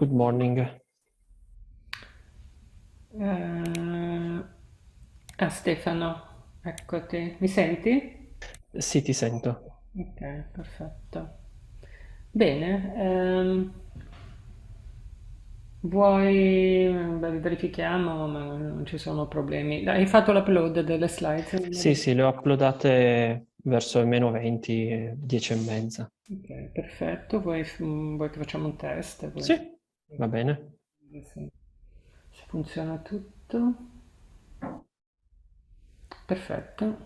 Good morning. Eh, Stefano, eccoti. Mi senti? Sì, ti sento. Ok, perfetto. Bene, beh, verifichiamo, ma non ci sono problemi. Dai, hai fatto l'upload delle slides? Sì, sì, le ho uploadate verso il meno 20, 10 e mezza. Ok, perfetto. Vuoi che facciamo un test? Sì, va bene. Se funziona tutto. Perfetto,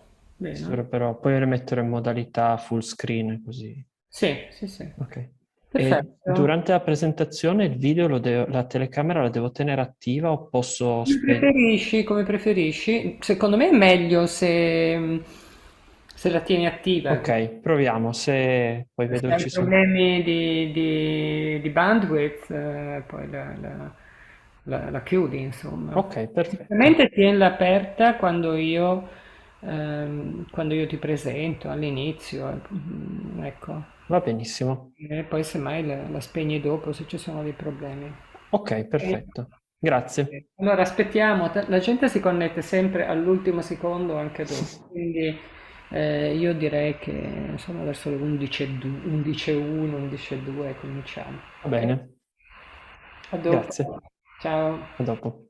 Si bene. dovrebbero poi rimettere in modalità full screen così. Sì, sì, sì. Ok. E Perfetto. durante la presentazione il video, la telecamera la devo tenere attiva o posso Come spegnere? preferisci, come preferisci. Secondo me è meglio se la tieni attiva. Ok, proviamo. Se poi Se vedo che hai ci sono... problemi di bandwidth, poi la chiudi, insomma. Ok, perfetto. Ovviamente tienila aperta quando io ti presento all'inizio, ecco. Va benissimo. E poi semmai la spegni dopo se ci sono dei problemi. Ok, perfetto. Grazie. Allora aspettiamo, la gente si connette sempre all'ultimo secondo anche dopo, quindi io direi che insomma verso le 11.01, 11.02 cominciamo. Va Ok? bene. A dopo. Grazie. Ciao. A dopo.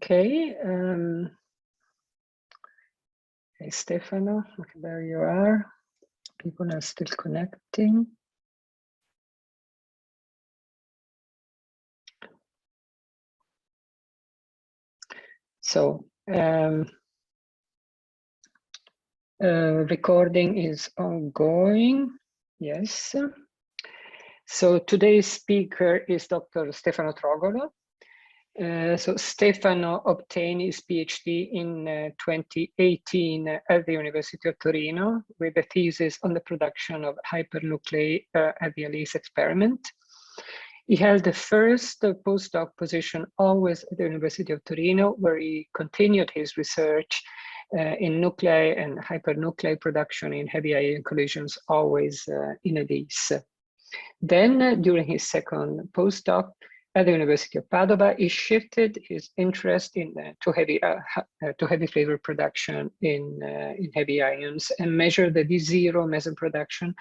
Okay. Hey, Stefano, okay, there you are. People are still connecting. So, recording is ongoing. Yes. So today's speaker is Dr. Stefano Trogolo. So Stefano obtained his PhD in 2018 at the University of Torino with a thesis on the production of hypernuclei at the ALICE experiment. He held the first postdoc position always at the University of Torino, where he continued his research in nuclei and hypernuclei production in heavy ion collisions, always in ALICE. Then, during his second postdoc at the University of Padova, he shifted his interest to heavy flavor production in heavy ions and measured the D0 meson production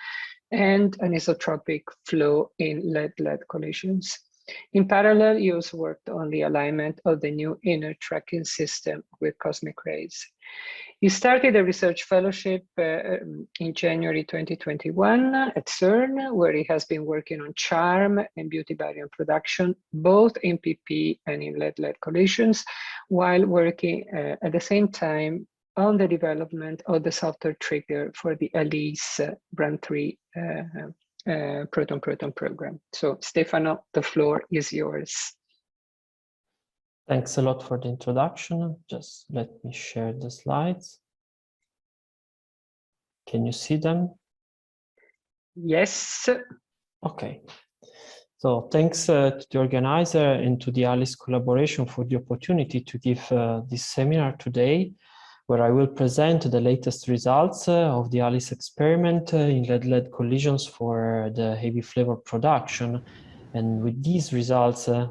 and anisotropic flow in lead-lead collisions. In parallel, he also worked on the alignment of the new inner tracking system with cosmic rays. He started a research fellowship in January 2021 at CERN, where he has been working on charm and beauty barrier production, both in PP and in lead-lead collisions, while working at the same time on the development of the software trigger for the ALICE Brand 3 proton-proton program. So Stefano, the floor is yours. Thanks a lot for the introduction. Just let me share the slides. Can you see them? Yes. Okay. So thanks to the organizer and to the ALICE collaboration for the opportunity to give this seminar today, where I will present the latest results of the ALICE experiment in lead-lead collisions for the heavy flavor production. And with these results, I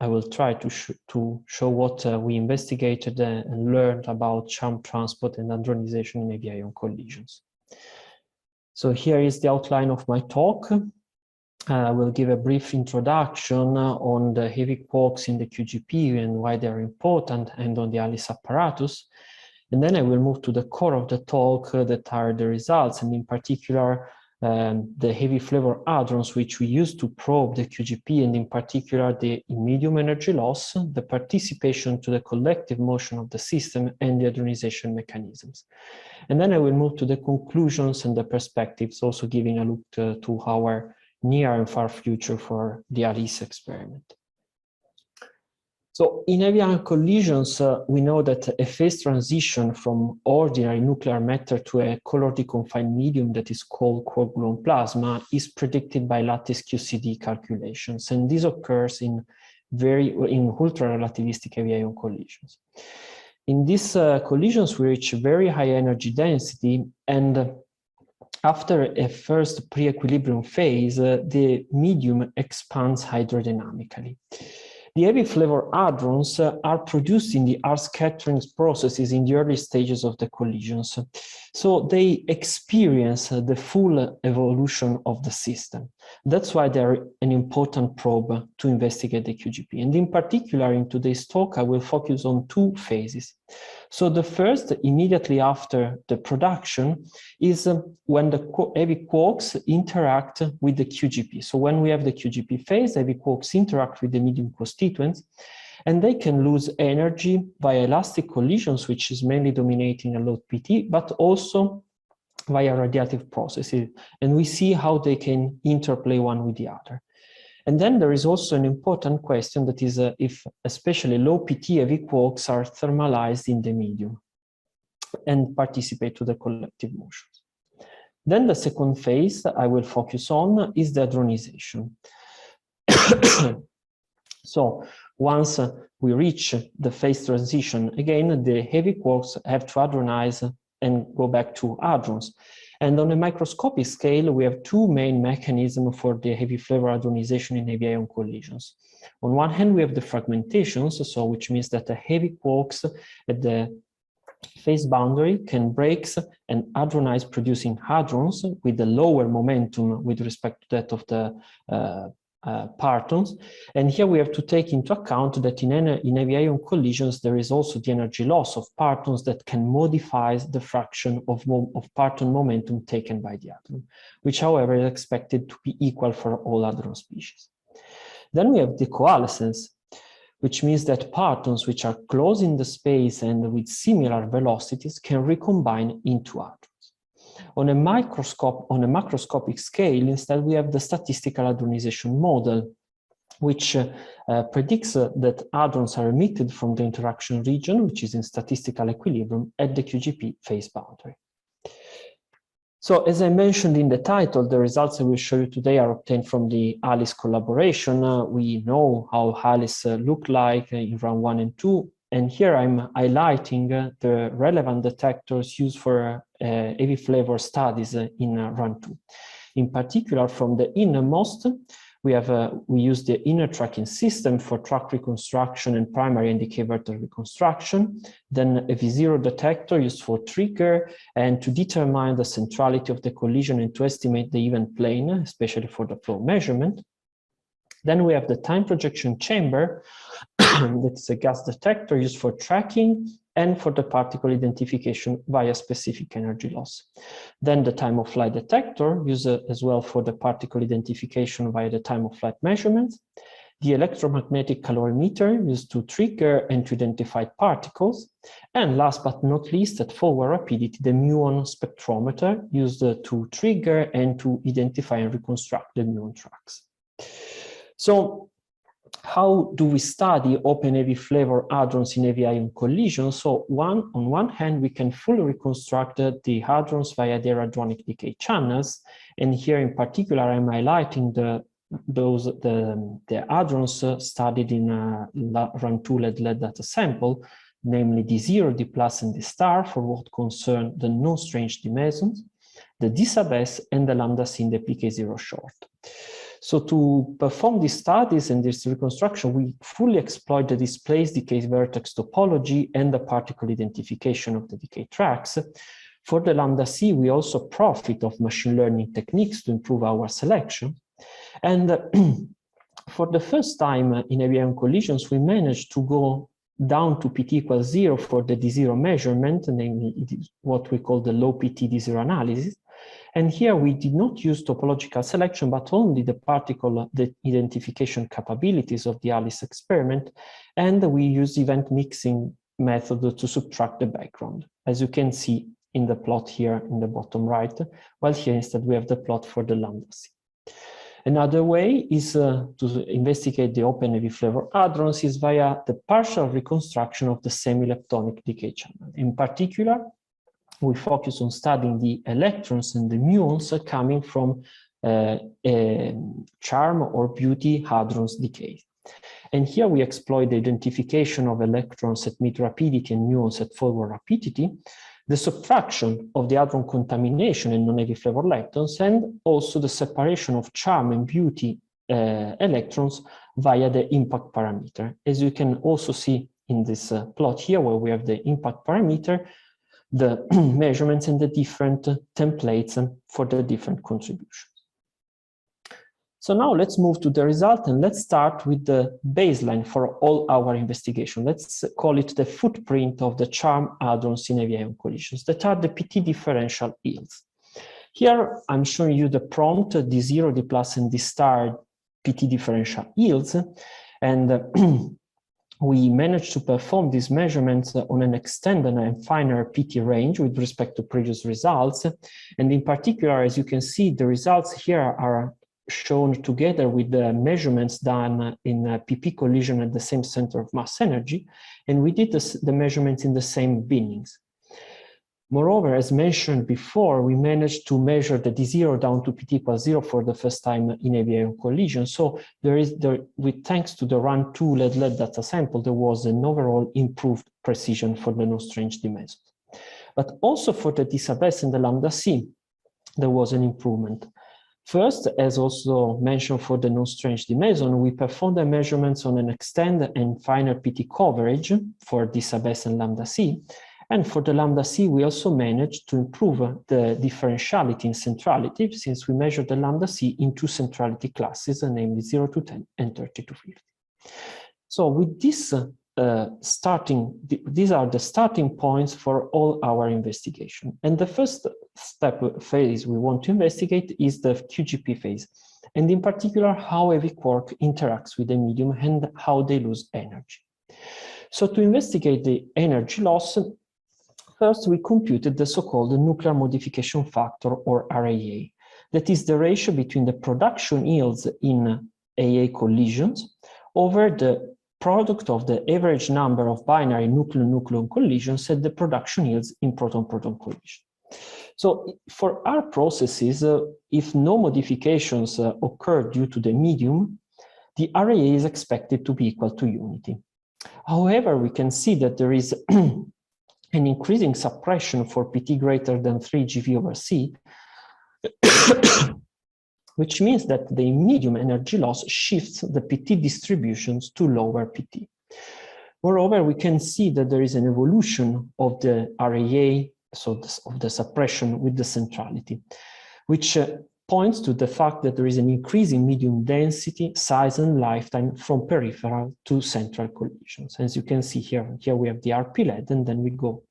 will try to show what we investigated and learned about charm transport and hadronization in heavy ion collisions. So here is the outline of my talk. I will give a brief introduction on the heavy quarks in the QGP and why they are important, and on the ALICE apparatus. And then I will move to the core of the talk that are the results, and in particular, the heavy flavor hadrons, which we use to probe the QGP, and in particular, the medium energy loss, the participation to the collective motion of the system, and the hadronization mechanisms. And then I will move to the conclusions and the perspectives, also giving a look to our near and far future for the ALICE experiment. So in heavy ion collisions, we know that a phase transition from ordinary nuclear matter to a color deconfined medium that is called quark-gluon plasma is predicted by lattice QCD calculations, and this occurs in ultra-relativistic heavy ion collisions. In these collisions, we reach very high energy density, and after a first pre-equilibrium phase, the medium expands hydrodynamically. The heavy flavor hadrons are produced in the R scattering processes in the early stages of the collisions. So they experience the full evolution of the system. That's why they're an important probe to investigate the QGP. And in particular, in today's talk, I will focus on two phases. So the first, immediately after the production, is when the heavy quarks interact with the QGP. So when we have the QGP phase, heavy quarks interact with the medium constituents, and they can lose energy via elastic collisions, which is mainly dominating a low PT, but also via radiative processes. And we see how they can interplay one with the other. And then there is also an important question, that is if especially low PT heavy quarks are thermalized in the medium and participate to the collective motions. Then the second phase I will focus on is the hadronization. So once we reach the phase transition, again, the heavy quarks have to hadronize and go back to hadrons. And on a microscopic scale, we have two main mechanisms for the heavy flavor hadronization in heavy ion collisions. On one hand, we have the fragmentations, so which means that the heavy quarks at the phase boundary can break and hadronize, producing hadrons with a lower momentum with respect to that of the partons. And here we have to take into account that in heavy ion collisions, there is also the energy loss of partons that can modify the fraction of parton momentum taken by the hadron, which, however, is expected to be equal for all hadron species. Then we have the coalescence, which means that partons which are close in the space and with similar velocities can recombine into hadrons. On a macroscopic scale, instead, we have the statistical hadronization model, which predicts that hadrons are emitted from the interaction region, which is in statistical equilibrium at the QGP phase boundary. So, as I mentioned in the title, the results I will show you today are obtained from the ALICE collaboration. We know how ALICE looked like in round 1 and 2. And here I'm highlighting the relevant detectors used for heavy flavor studies in round 2. In particular, from the innermost, we use the inner tracking system for track reconstruction and primary and decay vector reconstruction. Then a V0 detector used for trigger and to determine the centrality of the collision and to estimate the event plane, especially for the flow measurement. Then we have the time projection chamber, that is a gas detector used for tracking and for the particle identification via specific energy loss. Then the time of flight detector used as well for the particle identification via the time of flight measurements. The electromagnetic calorimeter used to trigger and to identify particles. And last but not least, at forward rapidity, the muon spectrometer used to trigger and to identify and reconstruct the muon tracks. So, how do we study open heavy flavor hadrons in heavy ion collisions? So on one hand, we can fully reconstruct the hadrons via their hadronic decay channels. And here in particular, I'm highlighting the hadrons studied in round 2 lead data sample, namely D0, D plus, and D star for what concern the non-strange D mesons, the D sub S, and the lambda C in the PK0 short. So to perform these studies and this reconstruction, we fully exploit the displaced decay vertex topology and the particle identification of the decay tracks. For the lambda C, we also profit of machine learning techniques to improve our selection. And for the first time in heavy ion collisions, we managed to go down to PT equals 0 for the D0 measurement, namely what we call the low PT D0 analysis. And here we did not use topological selection, but only the particle identification capabilities of the ALICE experiment. And we use event mixing method to subtract the background, as you can see in the plot here in the bottom right, while here instead we have the plot for the lambda C. Another way is to investigate the open heavy flavor hadrons is via the partial reconstruction of the semi-leptonic decay channel. In particular, we focus on studying the electrons and the muons coming from charm or beauty hadrons decay. And here we exploit the identification of electrons at mid rapidity and muons at forward rapidity, the subtraction of the hadron contamination and non-heavy flavor leptons, and also the separation of charm and beauty electrons via the impact parameter. As you can also see in this plot here, where we have the impact parameter, the measurements and the different templates for the different contributions. So now let's move to the result and let's start with the baseline for all our investigation. Let's call it the footprint of the charm hadrons in heavy ion collisions that are the PT differential yields. Here I'm showing you the prompt D0, D plus, and D star PT differential yields, and we managed to perform these measurements on an extended and finer PT range with respect to previous results. And in particular, as you can see, the results here are shown together with the measurements done in a PP collision at the same center of mass energy. And we did the measurements in the same bindings. Moreover, as mentioned before, we managed to measure the D0 down to PT equals 0 for the first time in heavy ion collision. So thanks to the round 2 lead data sample, there was an overall improved precision for the non-strange D mesons. But also for the D sub S and the lambda C, there was an improvement. First, as also mentioned for the non-strange D meson, we performed the measurements on an extended and finer PT coverage for D sub S and lambda C. And for the lambda C, we also managed to improve the differentiality in centrality, since we measured the lambda C in two centrality classes, namely 0 to 10 and 30 to 50. So with this these are the starting points for all our investigation. And the first phase we want to investigate is the QGP phase, and in particular, how heavy quark interacts with the medium and how they lose energy. So to investigate the energy loss, first we computed the so-called nuclear modification factor, or RAA. That is the ratio between the production yields in AA collisions over the product of the average number of binary nucleon-nucleon collisions and the production yields in proton-proton collision. So for our processes, if no modifications occur due to the medium, the RAA is expected to be equal to unity. However, we can see that there is an increasing suppression for PT greater than 3 GeV over C, which means that the medium energy loss shifts the PT distributions to lower PT. Moreover, we can see that there is an evolution of the RAA, so of the suppression with the centrality, which points to the fact that there is an increase in medium density, size, and lifetime from peripheral to central collisions. As you can see here we have the RP LED, and then we go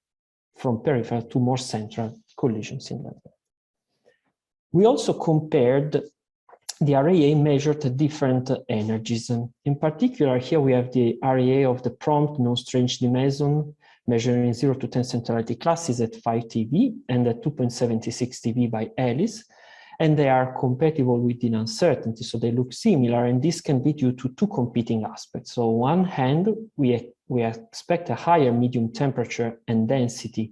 from peripheral to more central collisions in that. We also compared the RAA measured at different energies. In particular, here we have the RAA of the prompt non-strange meson measuring 0 to 10 centrality classes at 5 TeV and at 2.76 TeV by Alice, and they are compatible with the uncertainty, so they look similar, and this can be due to two competing aspects. So on one hand, we expect a higher medium temperature and density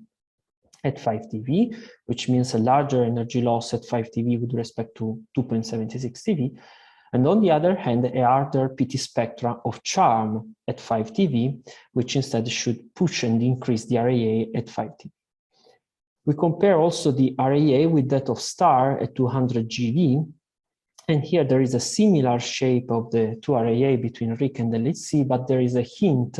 at 5 TeV, which means a larger energy loss at 5 TeV with respect to 2.76 TeV. And on the other hand, a harder PT spectra of charm at 5 TeV, which instead should push and increase the RAA at 5 TeV. We compare also the RAA with that of star at 200 GeV. And here there is a similar shape of the two RAA between RIC and LHC, but there is a hint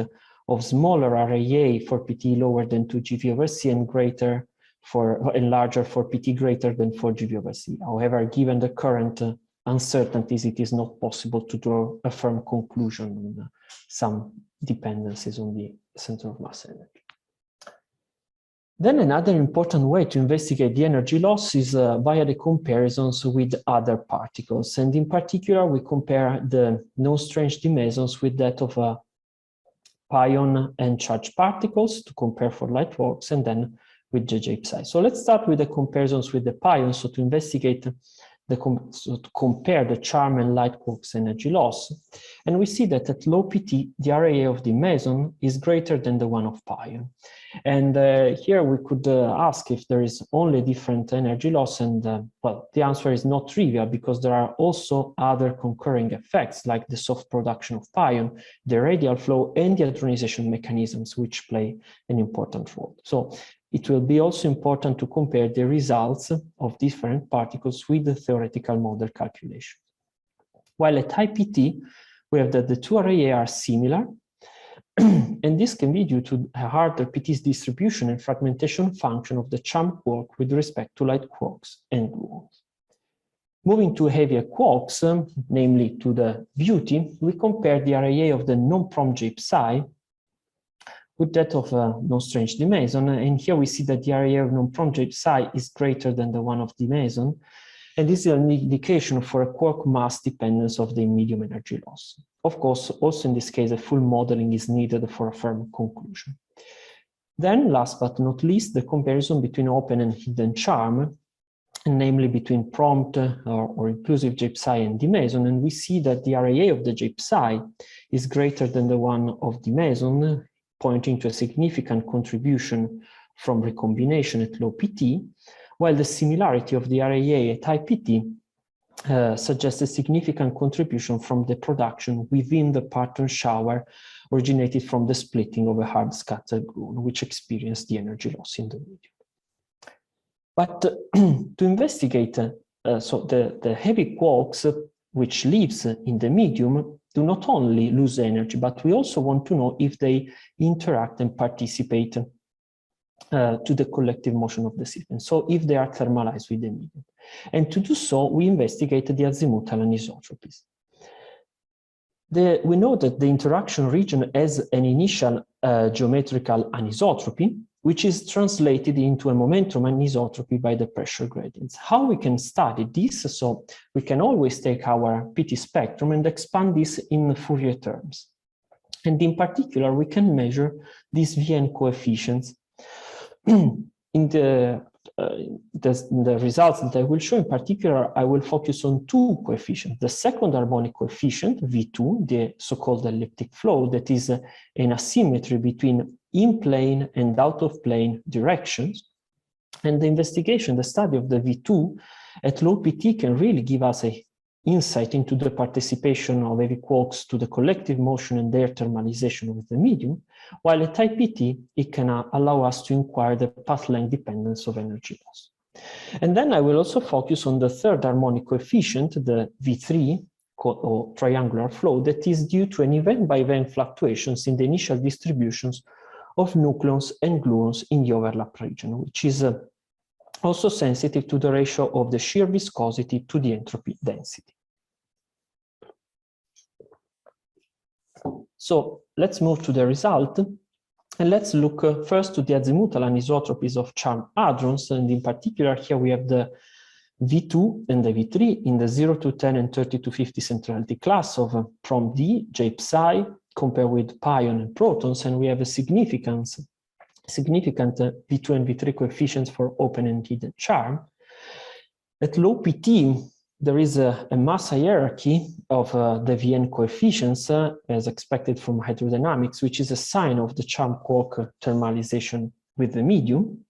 of smaller RAA for PT lower than 2 GeV over C and greater and larger for PT greater than 4 GeV over C. However, given the current uncertainties, it is not possible to draw a firm conclusion on some dependencies on the center of mass energy. Then another important way to investigate the energy loss is via the comparisons with other particles. And in particular, we compare the non-strange mesons with that of pion and charged particles to compare for light quarks, and then with JJ psi. So let's start with the comparisons with the pion. So to investigate to compare the charm and light quarks energy loss. And we see that at low PT, the RAA of the meson is greater than the one of pion. And here we could ask if there is only different energy loss, and well, the answer is not trivial, because there are also other concurring effects like the soft production of pion, the radial flow, and the hadronization mechanisms, which play an important role. So it will be also important to compare the results of different particles with the theoretical model calculation. While at high PT, we have that the two RAA are similar, and this can be due to a harder PT's distribution and fragmentation function of the charm quark with respect to light quarks and gluons. Moving to heavier quarks, namely to the beauty, we compare the RAA of the non-prompt J psi with that of a non-strange meson, and here we see that the RAA of non-prompt J psi is greater than the one of the meson, and this is an indication for a quark mass dependence of the medium energy loss. Of course, also in this case, a full modeling is needed for a firm conclusion. Then, last but not least, the comparison between open and hidden charm, namely between prompt or inclusive J psi and the meson, and we see that the RAA of the J psi is greater than the one of the meson, pointing to a significant contribution from recombination at low PT, while the similarity of the RAA at high PT suggests a significant contribution from the production within the pattern shower originated from the splitting of a hard scattered gluon, which experienced the energy loss in the medium. But to investigate, so the heavy quarks which lives in the medium do not only lose energy, but we also want to know if they interact and participate to the collective motion of the system. So if they are thermalized with the medium. And to do so, we investigate the azimuthal anisotropies. We know that the interaction region has an initial geometrical anisotropy, which is translated into a momentum anisotropy by the pressure gradients. How we can study this? So we can always take our PT spectrum and expand this in Fourier terms. And in particular, we can measure these Vn coefficients. In the results that I will show in particular, I will focus on two coefficients. The second harmonic coefficient, V2, the so-called elliptic flow, that is an asymmetry between in-plane and out-of-plane directions. And the investigation, the study of the V2 at low PT can really give us an insight into the participation of heavy quarks to the collective motion and their thermalization with the medium, while at high PT, it can allow us to inquire the path length dependence of energy loss. And then I will also focus on the third harmonic coefficient, the V3, or triangular flow, that is due to an event-by-event fluctuations in the initial distributions of nucleons and gluons in the overlap region, which is also sensitive to the ratio of the shear viscosity to the entropy density. So let's move to the result, and let's look first to the azimuthal anisotropies of charm hadrons, and in particular here we have the V2 and the V3 in the 0 to 10 and 30 to 50 centrality class of from D, J psi, compared with pion and protons, and we have a significant V2 and V3 coefficients for open-ended charm. At low PT, there is a mass hierarchy of the Vn coefficients as expected from hydrodynamics, which is a sign of the charm quark thermalization with the medium.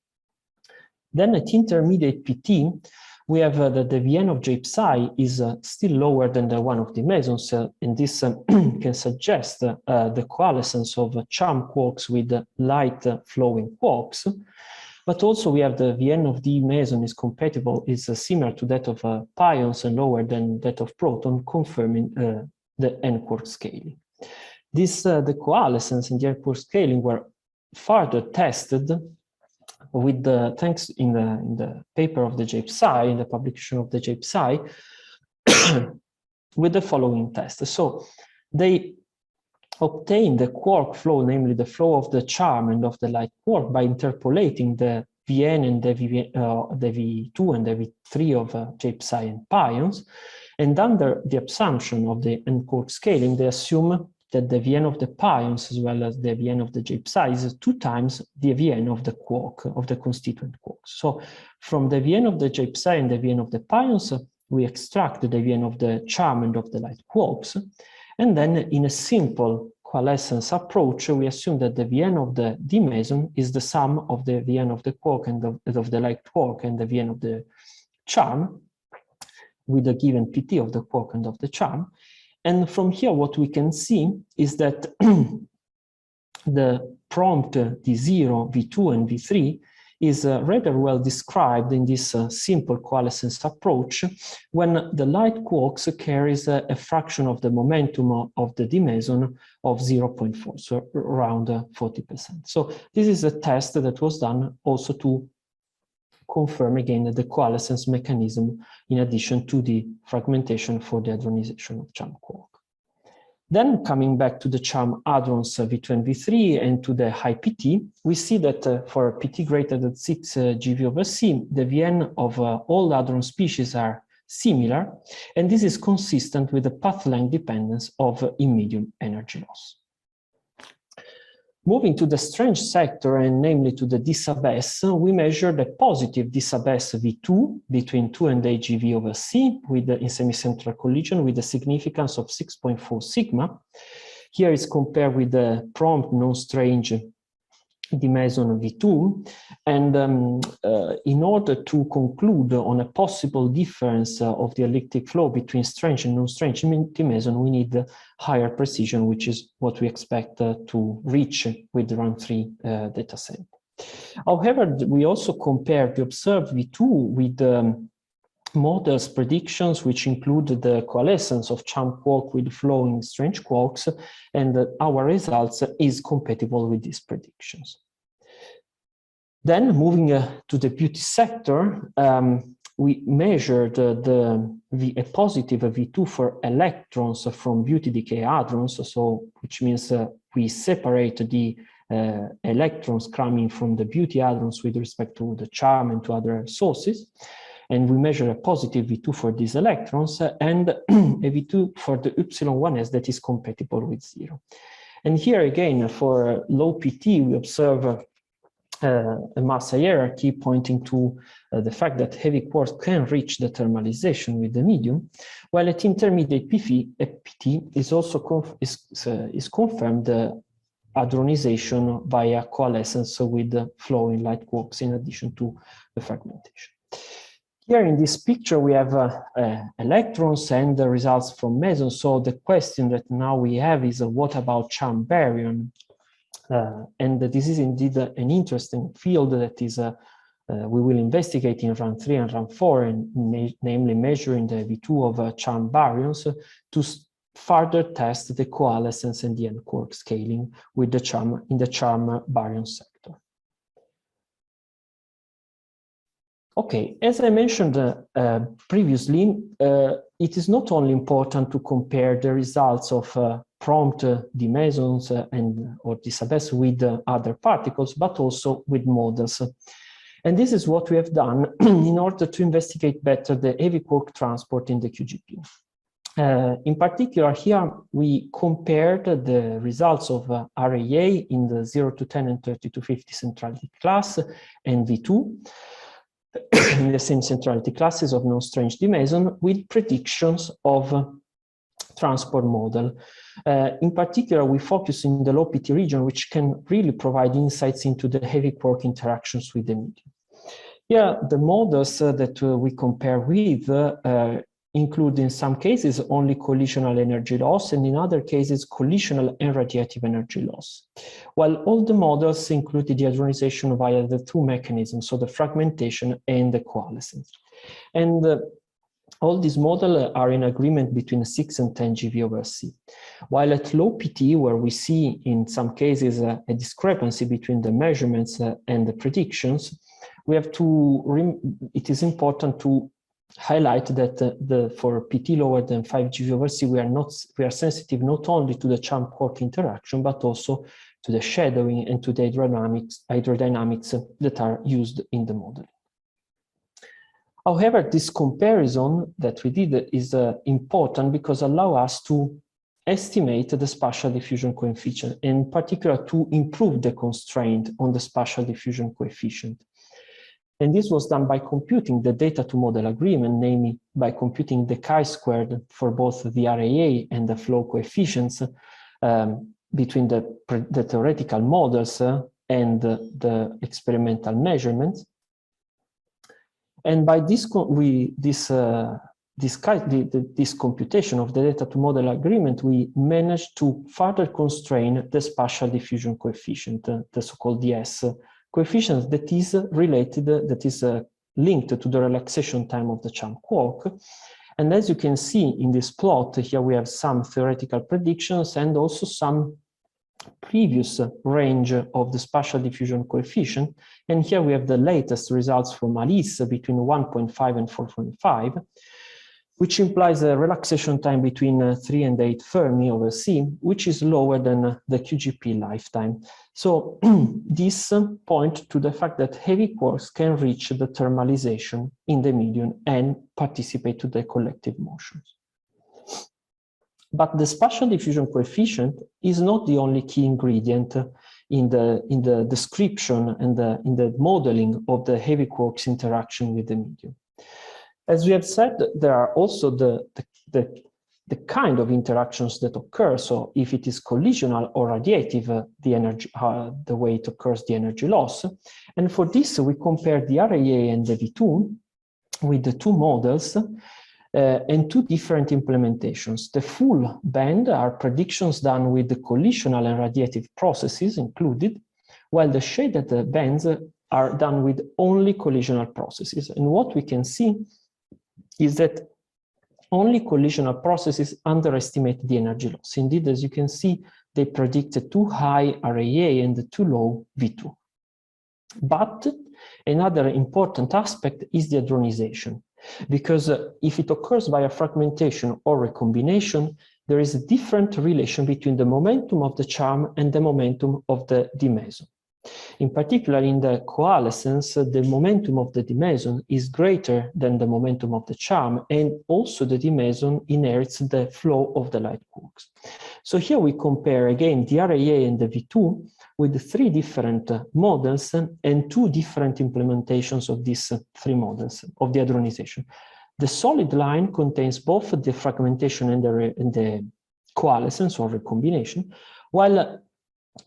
Then at intermediate PT, we have that the Vn of J psi is still lower than the one of the mesons, and this can suggest the coalescence of charm quarks with light flowing quarks. But also we have the Vn of the meson is compatible, is similar to that of pions and lower than that of proton, confirming the n-quark scaling. The coalescence and the n-quark scaling were further tested with the, thanks in the paper of the J psi, in the publication of the J psi, with the following test. So they obtain the quark flow, namely the flow of the charm and of the light quark, by interpolating the Vn and the V2 and the V3 of J psi and pions. And under the assumption of the n-quark scaling, they assume that the Vn of the pions as well as the Vn of the J psi is 2 times the Vn of the quark, of the constituent quarks. So from the Vn of the J psi and the Vn of the pions, we extract the Vn of the charm and of the light quarks. And then in a simple coalescence approach, we assume that the Vn of the d meson is the sum of the Vn of the quark and of the light quark and the Vn of the charm, with a given PT of the quark and of the charm. And from here, what we can see is that the prompt D0, V2, and V3 is rather well described in this simple coalescence approach when the light quarks carries a fraction of the momentum of the d meson of 0.4, so around 40%. So this is a test that was done also to confirm again the coalescence mechanism in addition to the fragmentation for the hadronization of charm quark. Then coming back to the charm hadrons V2 and V3 and to the high PT, we see that for PT greater than 6 GeV/c, the Vn of all hadron species are similar, and this is consistent with the path length dependence of in-medium energy loss. Moving to the strange sector, and namely to the d sub s, we measure the positive d sub s V2 between 2 and 8 GeV/c with in semicentral collision with a significance of 6.4 sigma. Here is compared with the prompt non-strange d meson V2, and in order to conclude on a possible difference of the elliptic flow between strange and non-strange d meson, we need higher precision, which is what we expect to reach with the run 3 data set. However, we also compare the observed V2 with models predictions, which include the coalescence of charm quark with flowing strange quarks, and our results is compatible with these predictions. Then moving to the beauty sector, we measured a positive V2 for electrons from beauty decay hadrons, so which means we separate the electrons coming from the beauty hadrons with respect to the charm and to other sources. And we measure a positive V2 for these electrons and a V2 for the Y1s that is compatible with 0. And here again, for low PT, we observe a mass hierarchy pointing to the fact that heavy quarks can reach the thermalization with the medium, while at intermediate PT is also is confirmed hadronization via coalescence with the flowing light quarks in addition to the fragmentation. Here in this picture, we have electrons and the results from mesons. So the question that now we have is what about charm baryon? And this is indeed an interesting field that is we will investigate in round 3 and round 4, and namely measuring the V2 of charm baryons to further test the coalescence and the end quark scaling with the charm in the charm baryon sector. Okay, as I mentioned previously, it is not only important to compare the results of prompt the mesons or the subs with other particles, but also with models. And this is what we have done in order to investigate better the heavy quark transport in the QGP. In particular, here we compared the results of RAA in the 0 to 10 and 30 to 50 centrality class and V2 in the same centrality classes of non-strange meson with predictions of transport model. In particular, we focus in the low PT region, which can really provide insights into the heavy quark interactions with the medium. Here, the models that we compare with include in some cases only collisional energy loss, and in other cases collisional and radiative energy loss. While all the models include the hadronization via the two mechanisms, so the fragmentation and the coalescence. And all these models are in agreement between 6 and 10 GV/C. While at low PT, where we see in some cases a discrepancy between the measurements and the predictions, we have to, it is important to highlight that for PT lower than 5 GV/C, we are sensitive not only to the charm quark interaction, but also to the shadowing and to the hydrodynamics that are used in the model. However, this comparison that we did is important because allow us to estimate the spatial diffusion coefficient, in particular to improve the constraint on the spatial diffusion coefficient. And this was done by computing the data to model agreement, namely by computing the chi-squared for both the RAA and the flow coefficients between the theoretical models and the experimental measurements. And by this, this computation of the data to model agreement, we managed to further constrain the spatial diffusion coefficient, the so-called DS coefficient that is related, that is linked to the relaxation time of the charm quark. And as you can see in this plot, here we have some theoretical predictions and also some previous range of the spatial diffusion coefficient. And here we have the latest results from ALICE between 1.5 and 4.5, which implies a relaxation time between 3 and 8 Fermi/C, which is lower than the QGP lifetime. So this points to the fact that heavy quarks can reach the thermalization in the medium and participate to the collective motions. But the spatial diffusion coefficient is not the only key ingredient in the description and in the modeling of the heavy quarks interaction with the medium. As we have said, there are also the kind of interactions that occur. So if it is collisional or radiative, the energy, the way it occurs, the energy loss. And for this, we compare the RAA and the V2 with the two models and two different implementations. The full band are predictions done with the collisional and radiative processes included, while the shaded bands are done with only collisional processes. And what we can see is that only collisional processes underestimate the energy loss. Indeed, as you can see, they predict a too high RAA and a too low V2. But another important aspect is the hadronization, because if it occurs via fragmentation or recombination, there is a different relation between the momentum of the charm and the momentum of the dimeson. In particular, in the coalescence, the momentum of the dimeson is greater than the momentum of the charm, and also the dimeson inherits the flow of the light quarks. So here we compare again the RAA and the V2 with three different models and two different implementations of these three models of the hadronization. The solid line contains both the fragmentation and the coalescence or recombination, while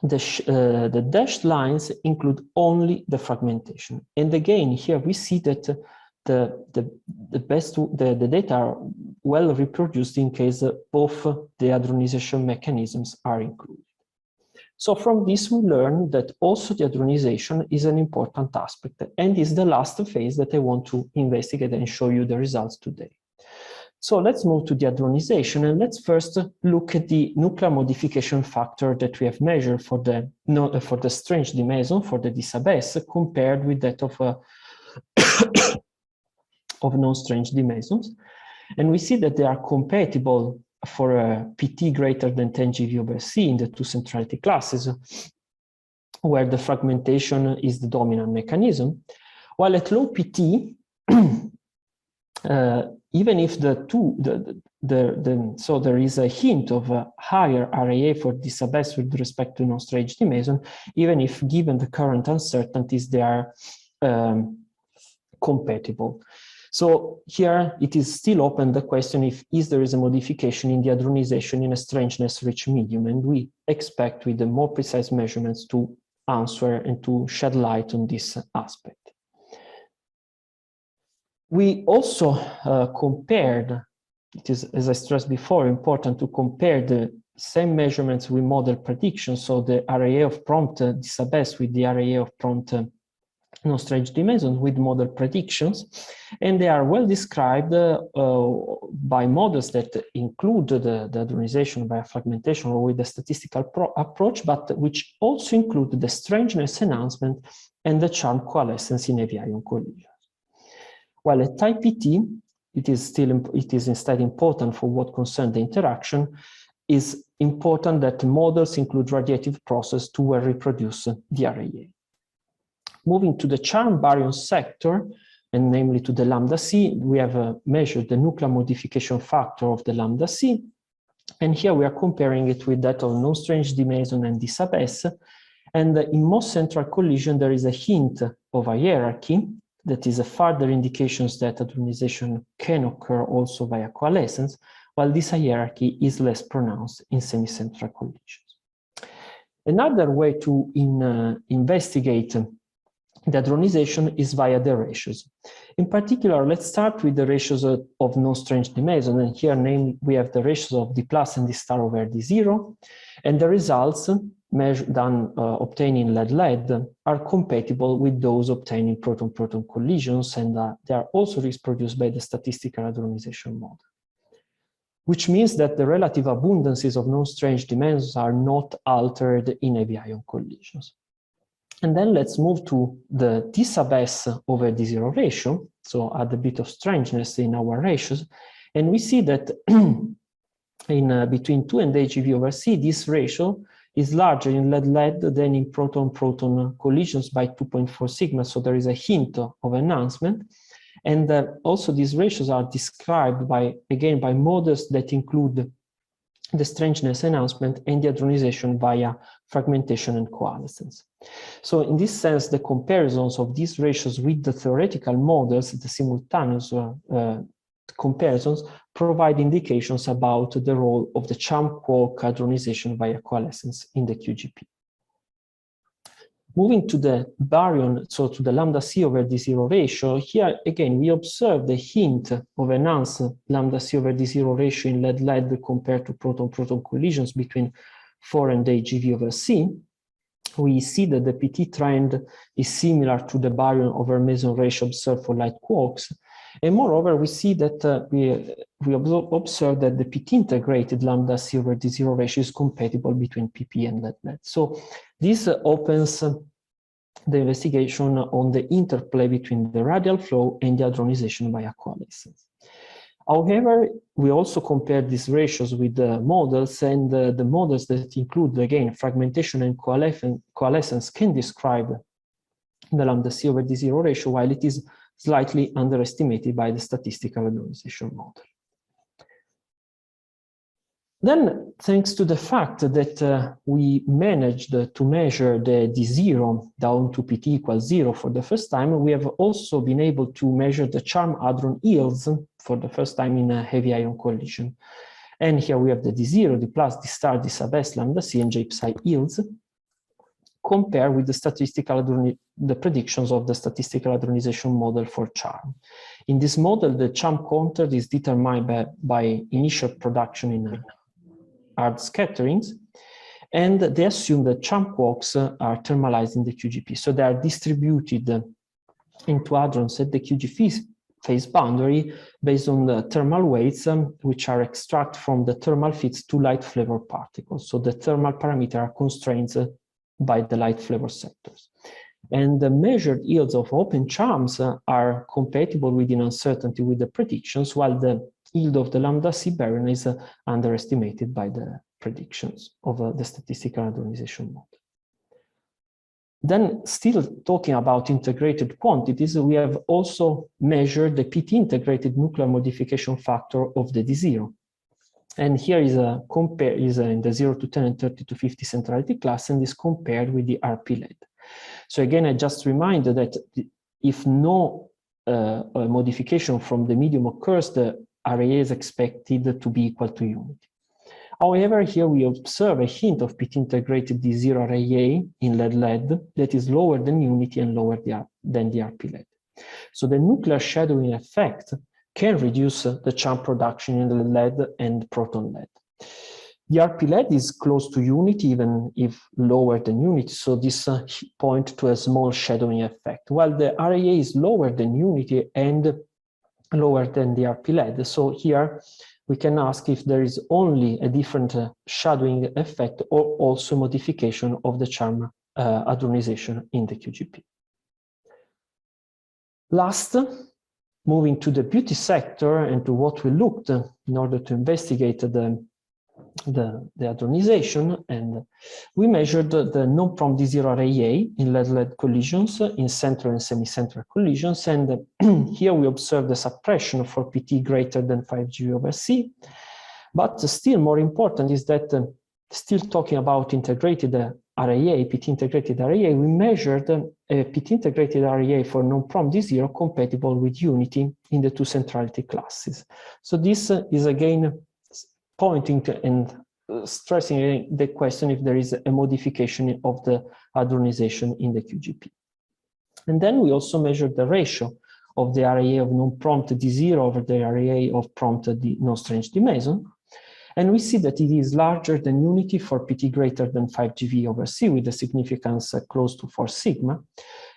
the dashed lines include only the fragmentation. And again, here we see that the data are well reproduced in case both the hadronization mechanisms are included. So from this, we learn that also the hadronization is an important aspect, and is the last phase that I want to investigate and show you the results today. So let's move to the hadronization, and let's first look at the nuclear modification factor that we have measured for the strange dimeson, for the d-sub-s, compared with that of non-strange dimesons. And we see that they are compatible for a PT greater than 10 GeV/c in the two centrality classes, where the fragmentation is the dominant mechanism, while at low PT, even if so there is a hint of a higher RAA for d-sub-s with respect to non-strange dimeson, even if given the current uncertainties, they are compatible. So here it is still open the question if there is a modification in the hadronization in a strangeness-rich medium, and we expect with the more precise measurements to answer and to shed light on this aspect. We also compared, it is, as I stressed before, important to compare the same measurements with model predictions, so the RAA of prompt d-sub-s with the RAA of prompt non-strange dimeson with model predictions, and they are well described by models that include the hadronization by fragmentation or with a statistical approach, but which also include the strangeness enhancement and the charm coalescence in heavy ion collisions. While at type PT, it is instead important for what concerns the interaction, is important that models include radiative process to well reproduce the RAA. Moving to the charm baryon sector, and namely to the lambda C, we have measured the nuclear modification factor of the lambda C, and here we are comparing it with that of non-strange dimeson and d-sub-s, and in most central collision there is a hint of a hierarchy that is a further indications that hadronization can occur also via coalescence, while this hierarchy is less pronounced in semicentral collisions. Another way to investigate the hadronization is via the ratios. In particular, let's start with the ratios of non-strange dimeson, and here namely we have the ratios of d plus and d star over d0, and the results obtained in lead-lead are compatible with those obtained in proton-proton collisions, and they are also reproduced by the statistical hadronization model, which means that the relative abundances of non-strange dimensons are not altered in heavy ion collisions. And then let's move to the d-sub-s over d0 ratio, so add a bit of strangeness in our ratios, and we see that in between 2 and 8 GeV/c, this ratio is larger in lead-lead than in proton-proton collisions by 2.4 sigma, so there is a hint of enhancement. And also these ratios are described again by models that include the strangeness enhancement and the hadronization via fragmentation and coalescence. So in this sense, the comparisons of these ratios with the theoretical models, the simultaneous comparisons, provide indications about the role of the charm quark hadronization via coalescence in the QGP. Moving to the baryon, so to the lambda C over d0 ratio, here again we observe the hint of enhanced lambda C over d0 ratio in lead-lead compared to proton-proton collisions between 4 and 8 GeV/c. We see that the PT trend is similar to the baryon over meson ratio observed for light quarks. And moreover, we see that we observe that the PT integrated lambda C over d0 ratio is compatible between PP and lead-lead. So this opens the investigation on the interplay between the radial flow and the hadronization via coalescence. However, we also compared these ratios with the models, and the models that include, again, fragmentation and coalescence can describe the lambda C over D0 ratio, while it is slightly underestimated by the statistical hadronization model. Then, thanks to the fact that we managed to measure the D0 down to PT equals 0 for the first time, we have also been able to measure the charm hadron yields for the first time in a heavy ion collision. And here we have the D0, D plus, D star, D sub S, lambda C, and J psi yields, compared with the predictions of the statistical hadronization model for charm. In this model, the charm content is determined by initial production in hard scatterings, and they assume that charm quarks are thermalized in the QGP. So they are distributed into hadrons at the QGP phase boundary based on the thermal weights, which are extracted from the thermal fits to light flavor particles. So the thermal parameters are constrained by the light flavor sectors. And the measured yields of open charms are compatible with an uncertainty with the predictions, while the yield of the lambda C baryon is underestimated by the predictions of the statistical hadronization model. Then, still talking about integrated quantities, we have also measured the PT integrated nuclear modification factor of the D0. And here is in the 0 to 10 and 30 to 50 centrality class, and is compared with the RP-LED. So again, I just remind that if no modification from the medium occurs, the RAA is expected to be equal to unity. However, here we observe a hint of PT integrated D0 RAA in lead-lead that is lower than unity and lower than the RP-LED. So the nuclear shadowing effect can reduce the charm production in the lead and proton lead. The RP-LED is close to unity, even if lower than unity, so this points to a small shadowing effect, while the RAA is lower than unity and lower than the RP-LED. So here we can ask if there is only a different shadowing effect or also modification of the charm hadronization in the QGP. Last, moving to the beauty sector and to what we looked in order to investigate the hadronization, and we measured the non-prompt D0 RAA in lead-lead collisions, in central and semi-central collisions, and here we observed a suppression for PT greater than 5 GeV over C. But still more important is that, still talking about integrated RAA, PT integrated RAA, we measured a PT integrated RAA for non-prompt D0 compatible with unity in the two centrality classes. So this is again pointing to and stressing the question if there is a modification of the hadronization in the QGP. And then we also measured the ratio of the RAA of non-prompt D0 over the RAA of prompt non-strange D meson. And we see that it is larger than unity for PT greater than 5 GeV over C with a significance close to 4 sigma.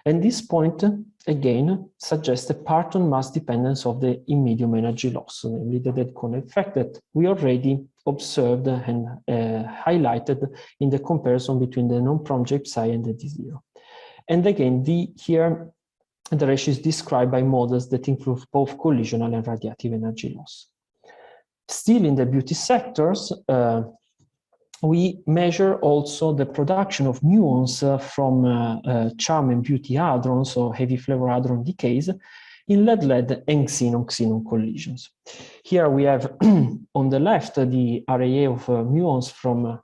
And this point, again, suggests a parton mass dependence of the in-medium energy loss, namely the dead cone effect that we already observed and highlighted in the comparison between the non-prompt J psi and the D0. And again, here the ratio is described by models that include both collisional and radiative energy loss. Still in the beauty sectors, we measure also the production of muons from charm and beauty hadrons, or heavy flavor hadron decays, in lead-lead and xenon-xenon collisions. Here we have on the left the RAA of muons from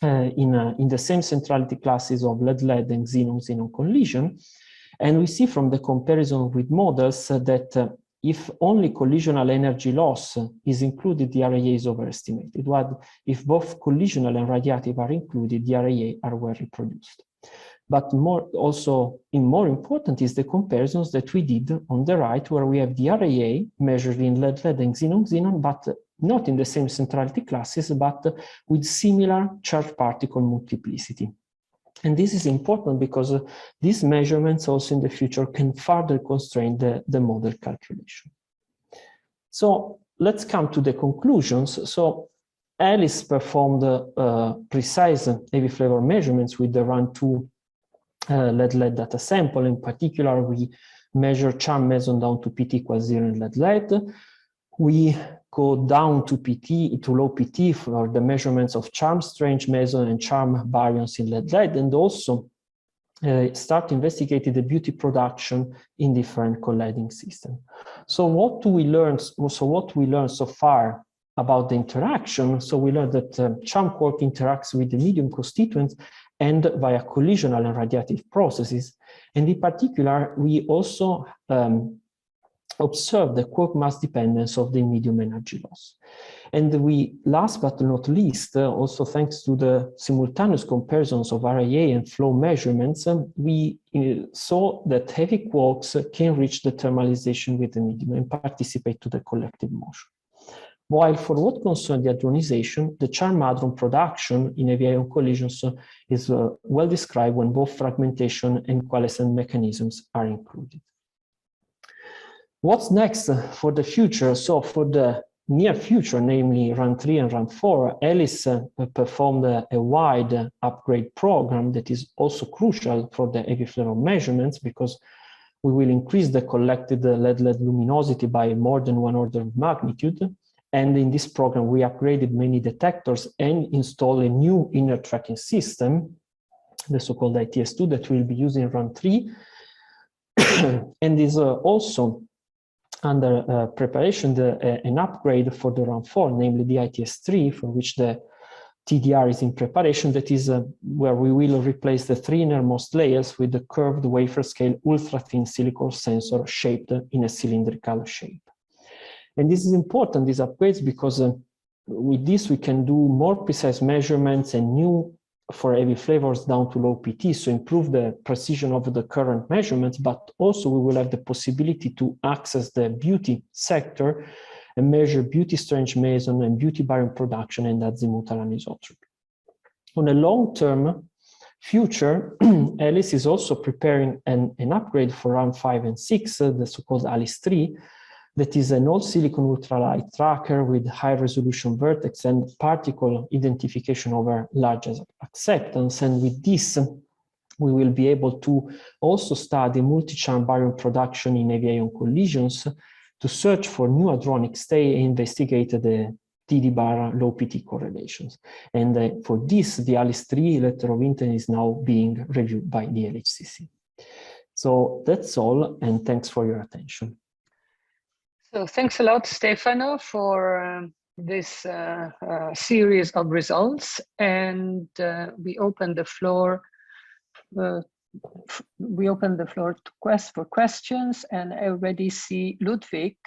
in the same centrality classes of lead-lead and xenon-xenon collision, and we see from the comparison with models that if only collisional energy loss is included, the RAA is overestimated, while if both collisional and radiative are included, the RAA are well reproduced. But more important is the comparisons that we did on the right, where we have the RAA measured in lead-lead and xenon-xenon, but not in the same centrality classes, but with similar charged particle multiplicity. And this is important because these measurements also in the future can further constrain the model calculation. So let's come to the conclusions. So Alice performed precise heavy flavor measurements with the RAN2 lead data sample. In particular, we measure charm meson down to PT equals 0 in lead. We go down to PT, to low PT for the measurements of charm strange meson and charm baryons in lead, and also start investigating the beauty production in different colliding systems. So what do we learn? What we learned so far about the interaction? So we learned that charm quark interacts with the medium constituents and via collisional and radiative processes. And in particular, we also observe the quark mass dependence of the medium energy loss. And we, last but not least, also thanks to the simultaneous comparisons of RIA and flow measurements, we saw that heavy quarks can reach the thermalization with the medium and participate to the collective motion. While for what concerns the hadronization, the charm hadron production in heavy ion collisions is well described when both fragmentation and coalescence mechanisms are included. What's next for the future? So for the near future, namely Run 3 and Run 4, Alice performed a wide upgrade program that is also crucial for the heavy flavor measurements, because we will increase the collected lead luminosity by more than 1 order of magnitude. And in this program, we upgraded many detectors and installed a new inner tracking system, the so-called ITS2, that will be used in Run 3, and is also under preparation an upgrade for the Run 4, namely the ITS3, for which the TDR is in preparation. That is where we will replace the 3 innermost layers with the curved wafer scale ultra-thin silicon sensor shaped in a cylindrical shape. And this is important, these upgrades, because with this we can do more precise measurements and new for heavy flavors down to low PT, so improve the precision of the current measurements, but also we will have the possibility to access the beauty sector and measure beauty strange meson and beauty baryon production and azimuthal anisotropy. On a long-term future, Alice is also preparing an upgrade for Run 5 and 6, the so-called Alice 3, that is an all-silicon ultralight tracker with high-resolution vertex and particle identification over large acceptance. And with this, we will be able to also study multi-charm baryon production in heavy ion collisions to search for new hadronic state and investigate the TD bar low PT correlations. And for this, the Alice 3 letter of intent is now being reviewed by the LHCC. So that's all, and thanks for your attention. So thanks a lot, Stefano, for this series of results. And we open the floor. For questions, and I already see Ludwig,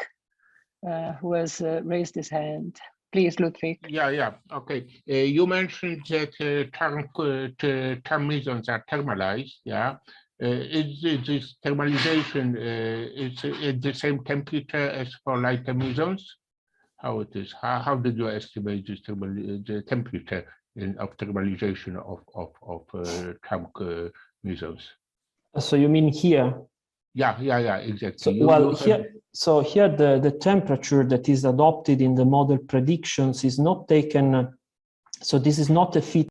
who has raised his hand. Please, Ludwig. Yeah. Okay. You mentioned that term mesons are thermalized. Yeah. Is this thermalization is at the same temperature as for lighter mesons? How it is? How did you estimate this the temperature of thermalization of term mesons? So you mean here? Yeah, exactly. So, here the temperature that is adopted in the model predictions is not taken. So this is not a fit